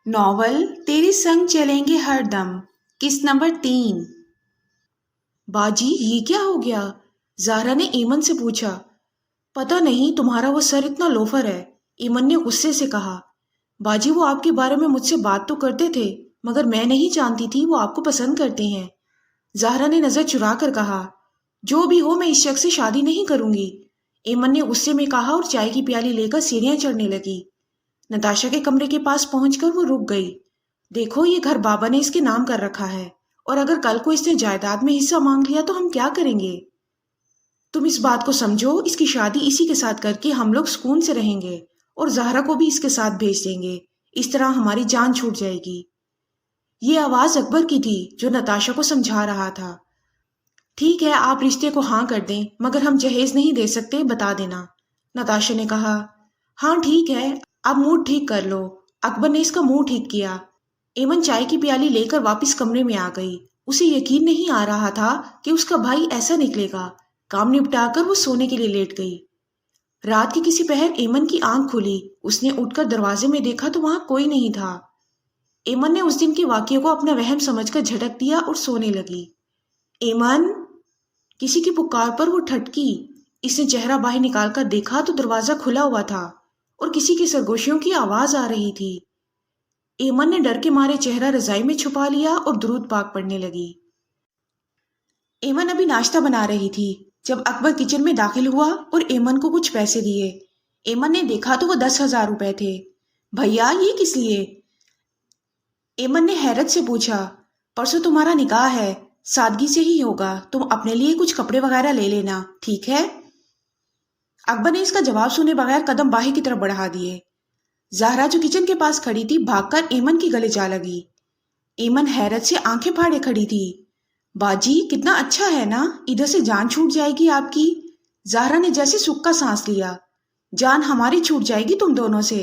Novel तेरे संग चलेंगे हर दम। किस नंबर 3। बाजी ये क्या हो गया? ज़ाहरा ने ईमन से पूछा। पता नहीं, तुम्हारा वो सर इतना लोफर है, ईमन ने गुस्से से कहा। बाजी वो आपके बारे में मुझसे बात तो करते थे, मगर मैं नहीं जानती थी वो आपको पसंद करते हैं। ज़ाहरा ने नज़र चुरा कर कहा। जो भी हो, मैं इस शख्स से शादी नहीं करूंगी, ईमन ने गुस्से में कहा और चाय की प्याली लेकर सीढ़ियां चढ़ने लगी। नताशा के कमरे के पास पहुंचकर वो रुक गई। देखो, ये घर बाबा ने इसके नाम कर रखा है, और अगर कल को इसने जायदाद में हिस्सा मांग लिया तो हम क्या करेंगे? तुम इस बात को समझो, इसकी शादी इसी के साथ करके हम लोग सुकून से रहेंगे और ज़हरा को भी इसके साथ भेज देंगे। इस तरह हमारी जान छूट जाएगी। ये आवाज अकबर की थी, जो नताशा को समझा रहा था। ठीक है, आप रिश्ते को हाँ कर दें, मगर हम जहेज नहीं दे सकते, बता देना, नताशा ने कहा। हाँ ठीक है, आप मूड ठीक कर लो। अकबर ने इसका मुंह ठीक किया। एमन चाय की प्याली लेकर वापस कमरे में आ गई। उसे यकीन नहीं आ रहा था कि उसका भाई ऐसा निकलेगा। काम निपटाकर वो सोने के लिए लेट गई। रात के किसी पहर एमन की आंख खुली। उसने उठकर दरवाजे में देखा तो वहां कोई नहीं था। एमन ने उस दिन के वाकये को अपना वहम समझकर झटक दिया और सोने लगी। एमन! किसी की पुकार पर वो ठटकी। इसने चेहरा बाहर निकालकर देखा तो दरवाजा खुला हुआ था और किसी की सरगोशियों की आवाज आ रही थी। एमन ने डर के मारे चेहरा रजाई में छुपा लिया और दुरूद पाक पढ़ने लगी। एमन अभी नाश्ता बना रही थी जब अकबर किचन में दाखिल हुआ और एमन को कुछ पैसे दिए। एमन ने देखा तो वो 10,000 रुपए थे। भैया, ये किस लिए? एमन ने हैरत से पूछा। परसों तुम्हारा निकाह है, सादगी से ही होगा, तुम अपने लिए कुछ कपड़े वगैरह ले लेना, ठीक है? अकबर ने इसका जवाब सुने बगैर कदम बाहर की तरफ बढ़ा दिए। ज़ाहरा जो किचन के पास खड़ी थी भागकर एमन की गले जा लगी। एमन हैरत से आंखें फाड़े खड़ी थी। बाजी, कितना अच्छा है ना, इधर से जान छूट जाएगी आपकी। ज़ाहरा ने जैसे सुख का सांस लिया। जान हमारी छूट जाएगी तुम दोनों से,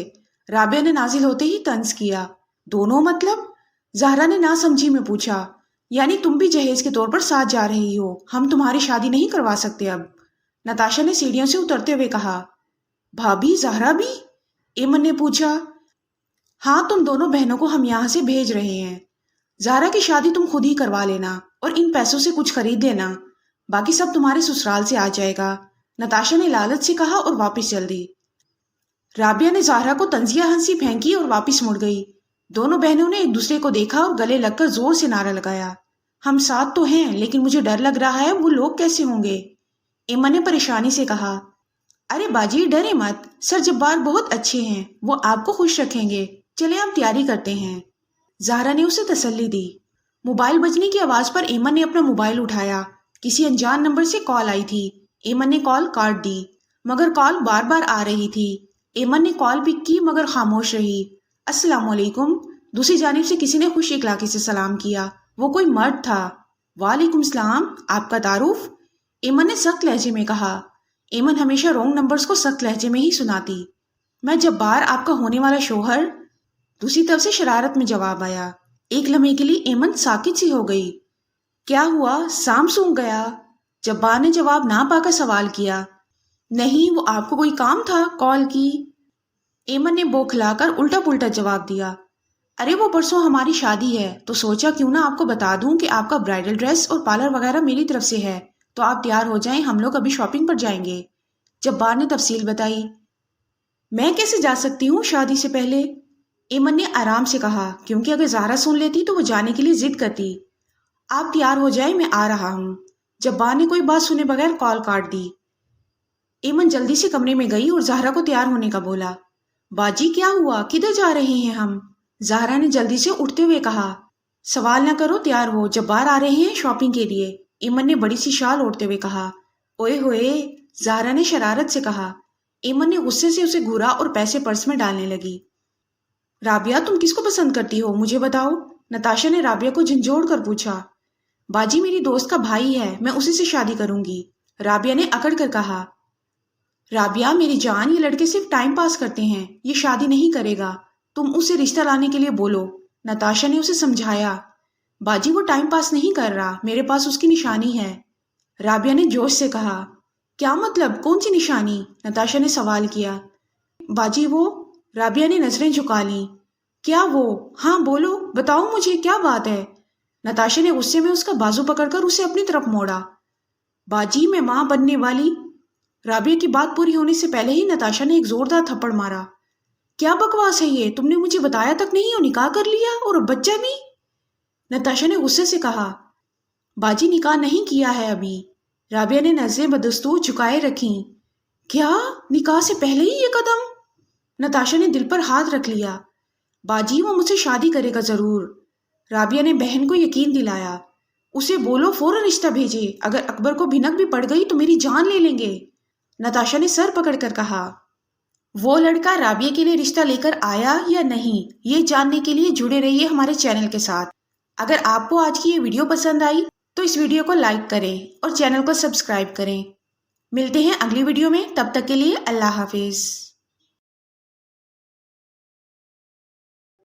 राबिया ने नाजिल होते ही तंज किया। दोनों मतलब? ज़ाहरा ने नासमझी में पूछा। यानी तुम भी जहेज के तौर पर साथ जा रही हो, हम तुम्हारी शादी नहीं करवा सकते अब, नताशा ने सीढ़ियों से उतरते हुए कहा। भाभी, ज़ाहरा भी? एमन ने पूछा। हाँ, तुम दोनों बहनों को हम यहाँ से भेज रहे हैं। ज़ाहरा की शादी तुम खुद ही करवा लेना और इन पैसों से कुछ खरीद लेना, बाकी सब तुम्हारे ससुराल से आ जाएगा, नताशा ने लालच से कहा और वापस चल दी। राबिया ने ज़ाहरा को तंजिया हंसी फेंकी और वापस मुड़ गई। दोनों बहनों ने एक दूसरे को देखा और गले लगकर जोर से नारा लगाया। हम साथ तो हैं, लेकिन मुझे डर लग रहा है वो लोग कैसे होंगे, एमन ने परेशानी से कहा। अरे बाजी, डरे मत, सर जब्बार बहुत अच्छे हैं, वो आपको खुश रखेंगे, चले हम तैयारी करते हैं, ज़ाहरा ने उसे तसल्ली दी। मोबाइल बजने की आवाज पर एमन ने अपना मोबाइल उठाया। किसी अनजान नंबर से कॉल आई थी। एमन ने कॉल काट दी, मगर कॉल बार बार आ रही थी। एमन ने कॉल पिक की मगर खामोश रही। अस्सलाम वालेकुम, दूसरी जानिब से किसी ने खुश इखलाकी से सलाम किया। वो कोई मर्द था। वालेकुम सलाम, आपका तारुफ, एमन ने सख्त लहजे में कहा। एमन हमेशा रॉन्ग नंबर्स को सख्त लहजे में ही सुनाती। मैं जब्बार, आपका होने वाला शोहर, दूसरी तरफ से शरारत में जवाब आया। एक लम्हे के लिए एमन साकित सी हो गई। क्या हुआ, साम सूंघ गया? जब्बार ने जवाब ना पाकर सवाल किया। नहीं, वो आपको कोई काम था कॉल की, एमन ने बौखलाकर उल्टा पुल्टा जवाब दिया। अरे वो परसों हमारी शादी है, तो सोचा क्यों ना आपको बता दूं कि आपका ब्राइडल ड्रेस और पार्लर वगैरह मेरी तरफ से है, तो आप तैयार हो जाएं, हम लोग अभी शॉपिंग पर जाएंगे। जब्बार ने तफसील बताई। मैं कैसे जा सकती हूँ शादी से पहले, एमन ने आराम से कहा, क्योंकि अगर ज़ाहरा सुन लेती तो वो जाने के लिए जिद करती। आप तैयार हो जाए, मैं आ रहा हूँ। जब्बार ने कोई बात सुने बगैर कॉल काट दी। एमन जल्दी से कमरे में गई और ज़ाहरा को तैयार होने का बोला। बाजी, क्या हुआ, किधर जा रहे हैं हम, ज़ाहरा ने जल्दी से उठते हुए कहा। सवाल न करो, तैयार हो, जब्बार आ रहे हैं शॉपिंग के लिए, एमन ने बड़ी सी शाल ओढ़ते हुए कहा। ओए होए, ज़ाहरा ने शरारत से कहा। एमन ने गुस्से से उसे घूरा और पैसे पर्स में डालने लगी। राबिया, तुम किसको पसंद करती हो, मुझे बताओ, नताशा ने राबिया को झंझोड़ कर पूछा। बाजी, मेरी दोस्त का भाई है, मैं उसी से शादी करूंगी, राबिया ने अकड़ कर कहा। राबिया मेरी जान, ये लड़के सिर्फ टाइम पास करते हैं, ये शादी नहीं करेगा, तुम उसे रिश्ता लाने के लिए बोलो, नताशा ने उसे समझाया। बाजी, वो टाइम पास नहीं कर रहा, मेरे पास उसकी निशानी है, राबिया ने जोश से कहा। क्या मतलब, कौन सी निशानी, नताशा ने सवाल किया। बाजी वो, राबिया ने नजरें झुका ली। کیا وہ؟ ہاں بولو، بتاؤ مجھے کیا بات ہے؟ نتاشا نے غصے میں اس کا بازو پکڑ کر اسے اپنی طرف موڑا۔ باجی میں ماں بننے والی۔ رابعہ کی بات پوری ہونے سے پہلے ہی نتاشا نے ایک زوردار تھپڑ مارا۔ کیا بکواس ہے یہ؟ تم نے مجھے بتایا تک نہیں اور نکاح کر لیا، اور بچہ بھی؟ نتاشا نے غصے سے کہا۔ باجی نکاح نہیں کیا ہے ابھی۔ رابعہ نے نظریں بدستور جھکائے رکھیں۔ کیا؟ نکاح سے پہلے ہی یہ قدم؟ نتاشا نے دل پر ہاتھ رکھ لیا۔ باجی وہ مجھ سے شادی کرے گا ضرور۔ رابعہ نے بہن کو یقین دلایا۔ اسے بولو فوراً رشتہ بھیجے، اگر اکبر کو بھنک بھی پڑ گئی تو میری جان لے لیں گے۔ نتاشا نے سر پکڑ کر کہا۔ وہ لڑکا رابعہ کے لیے رشتہ لے کر آیا یا نہیں، یہ جاننے کے لیے جڑے رہیے ہمارے چینل کے ساتھ۔ اگر آپ کو آج کی یہ ویڈیو پسند آئی تو اس ویڈیو کو لائک کریں اور چینل کو سبسکرائب کریں۔ ملتے ہیں اگلی ویڈیو میں، تب تک کے لیے اللہ حافظ۔